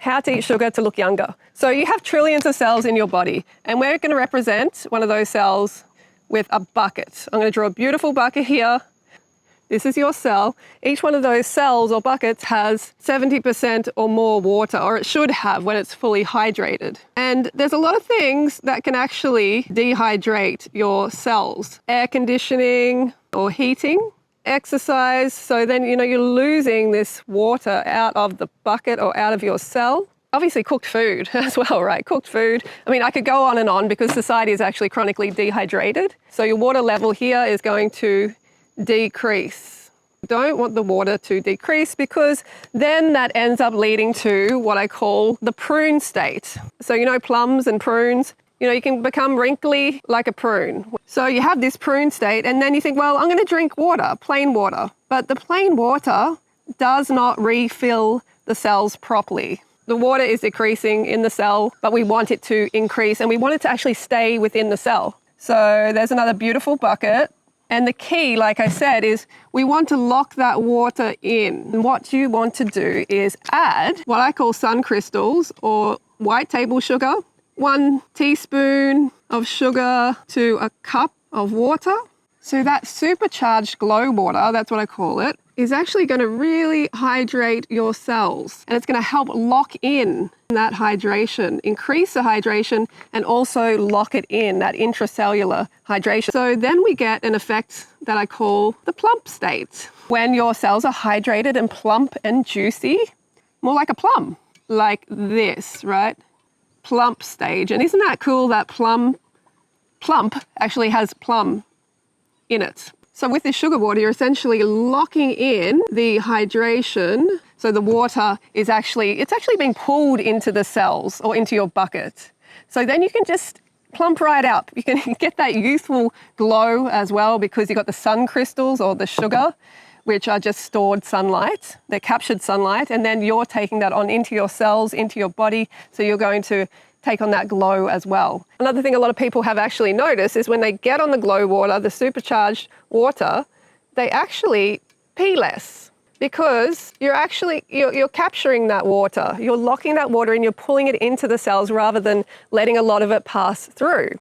how to eat sugar to look younger. So you have trillions of cells in your body, and we're going to represent one of those cells with a bucket. I'm going to draw a beautiful bucket here. This is your cell. Each one of those cells or buckets has 70% or more water, or it should have when it's fully hydrated. And there's a lot of things that can actually dehydrate your cells. Air conditioning or heating, exercise. So then, you're losing this water out of the bucket or out of your cell. Obviously cooked food as well, right? Cooked food. I mean, I could go on and on because society is actually chronically dehydrated. So your water level here is going to decrease. Don't want the water to decrease because then that ends up leading to what I call the prune state. So plums and prunes, you can become wrinkly like a prune. So you have this prune state and then you think, well, I'm going to drink water, plain water. But the plain water does not refill the cells properly. The water is decreasing in the cell, but we want it to increase and we want it to actually stay within the cell. So there's another beautiful bucket. And the key, like I said, is we want to lock that water in. And what you want to do is add what I call sun crystals or white table sugar, 1 teaspoon of sugar to a cup of water. So that supercharged glow water, that's what I call it, is actually going to really hydrate your cells. And it's going to help lock in that hydration, increase the hydration, and also lock it in, that intracellular hydration. So then we get an effect that I call the plump state. When your cells are hydrated and plump and juicy, more like a plum, like this, right? Plump stage. And isn't that cool that plump actually has plum in it? So with this sugar water, you're essentially locking in the hydration. So the water is it's actually being pulled into the cells or into your bucket. So then you can just plump right up. You can get that youthful glow as well because you've got the sun crystals or the sugar, which are just stored sunlight. They're captured sunlight, and then you're taking that on into your cells, into your body. So you're going to take on that glow as well. Another thing a lot of people have actually noticed is when they get on the glow water, the supercharged water, they actually pee less because you're capturing that water. You're locking that water and you're pulling it into the cells rather than letting a lot of it pass through.